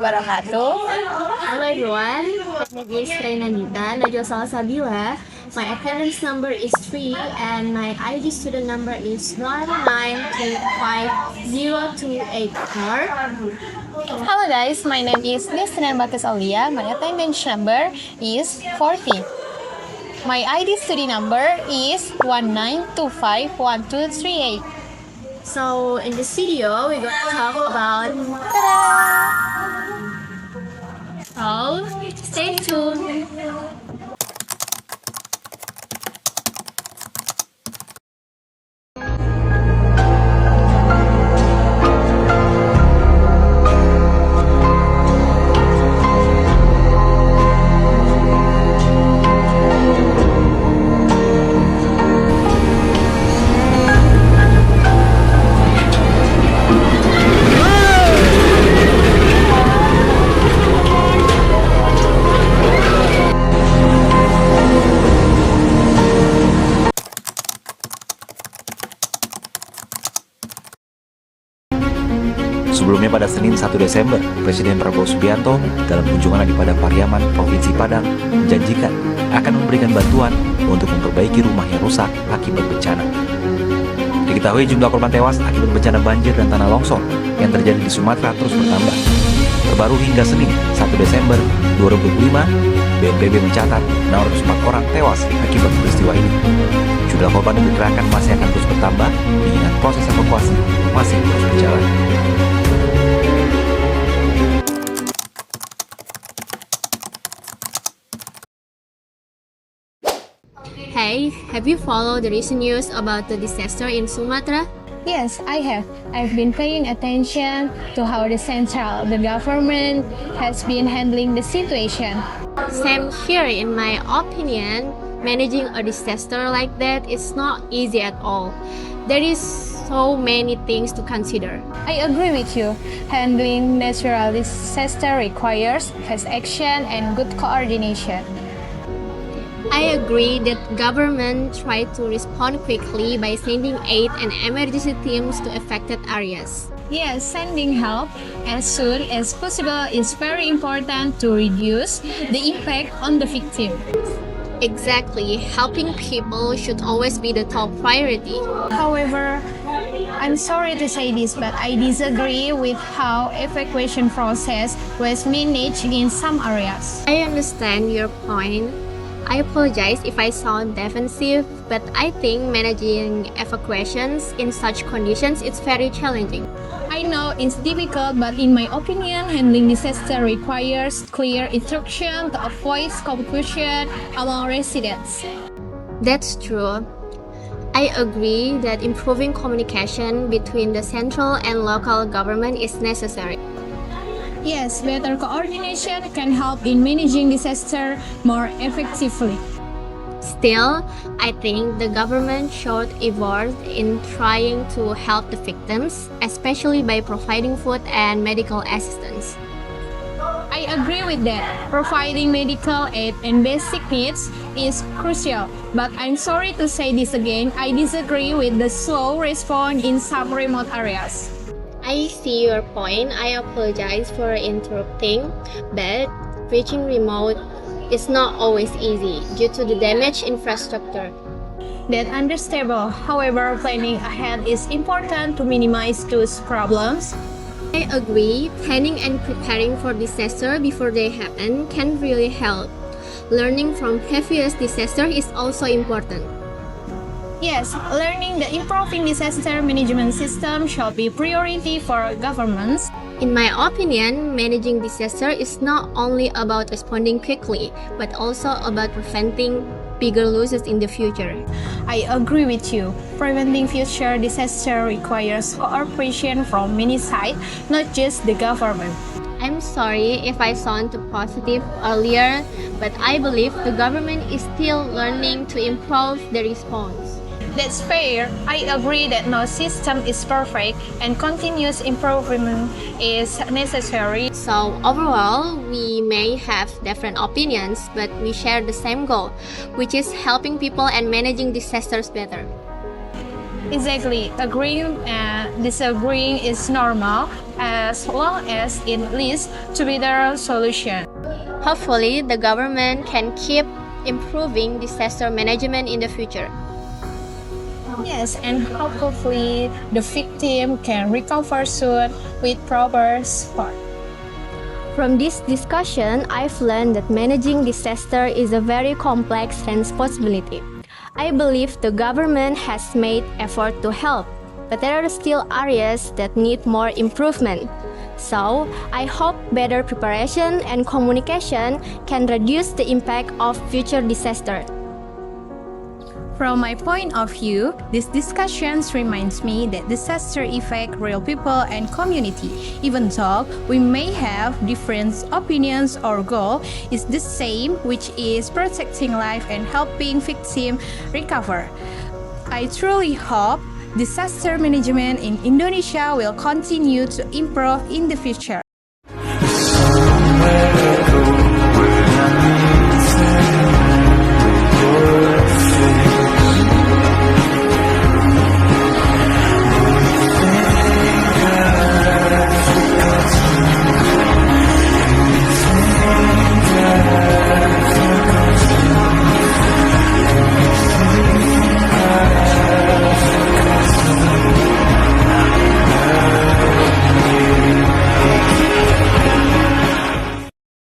wabarakatuh. Hello everyone, my name is Rainanita Najwa Salsabila. My attendance number is 3 and my ID student number is 1925024. Hello guys, my name is Destina Batis Aulia. My attendance number is 40. My ID study number is 19251238. So in this video, we're going to talk about So stay tuned. Sebelumnya pada Senin 1 Desember, Presiden Prabowo Subianto dalam kunjungan di Padang Pariaman, Provinsi Padang, menjanjikan akan memberikan bantuan untuk memperbaiki rumah yang rusak akibat bencana. Diketahui jumlah korban tewas akibat bencana banjir dan tanah longsor yang terjadi di Sumatera terus bertambah. Terbaru hingga Senin 1 Desember 2025, BNPB mencatat 604 orang tewas akibat peristiwa ini. Jumlah korban yang diperkirakan masih akan terus bertambah, mengingat proses evakuasi masih terus berjalan. Hey, have you followed the recent news about the disaster in Sumatra? Yes, I have. I've been paying attention to how the government has been handling the situation. Same here. In my opinion, managing a disaster like that is not easy at all. There is so many things to consider. I agree with you. Handling natural disaster requires fast action and good coordination. I agree that government try to respond quickly by sending aid and emergency teams to affected areas. Yes, sending help as soon as possible is very important to reduce the impact on the victim. Exactly, helping people should always be the top priority. However, I'm sorry to say this, but I disagree with how evacuation process was managed in some areas. I understand your point. I apologize if I sound defensive, but I think managing evacuations in such conditions is very challenging. I know it's difficult, but in my opinion, handling disaster requires clear instruction to avoid confusion among residents. That's true. I agree that improving communication between the central and local government is necessary. Yes, better coordination can help in managing disaster more effectively. Still, I think the government should effort in trying to help the victims, especially by providing food and medical assistance. I agree with that. Providing medical aid and basic needs is crucial. But I'm sorry to say this again, I disagree with the slow response in some remote areas. I see your point. I apologize for interrupting, but reaching remote is not always easy due to the damaged infrastructure. That's understandable. However, planning ahead is important to minimize those problems. I agree. Planning and preparing for disaster before they happen can really help. Learning from previous disaster is also important. Yes, learning the improving disaster management system should be priority for governments. In my opinion, managing disaster is not only about responding quickly, but also about preventing bigger losses in the future. I agree with you. Preventing future disaster requires cooperation from many sides, not just the government. I'm sorry if I sound too positive earlier, but I believe the government is still learning to improve the response. That's fair. I agree that no system is perfect and continuous improvement is necessary. So overall, we may have different opinions, but we share the same goal, which is helping people and managing disasters better. Exactly. Agreeing and disagreeing is normal. as long as it leads to better solutions. Hopefully, the government can keep improving disaster management in the future. Yes, and hopefully the victim can recover soon with proper support. From this discussion, I've learned that managing disaster is a very complex responsibility. I believe the government has made effort to help, but there are still areas that need more improvement. So, I hope better preparation and communication can reduce the impact of future disasters. From my point of view, this discussion reminds me that disaster affect real people and community. Even though we may have different opinions, our goal is the same, which is protecting life and helping victims recover. I truly hope disaster management in Indonesia will continue to improve in the future.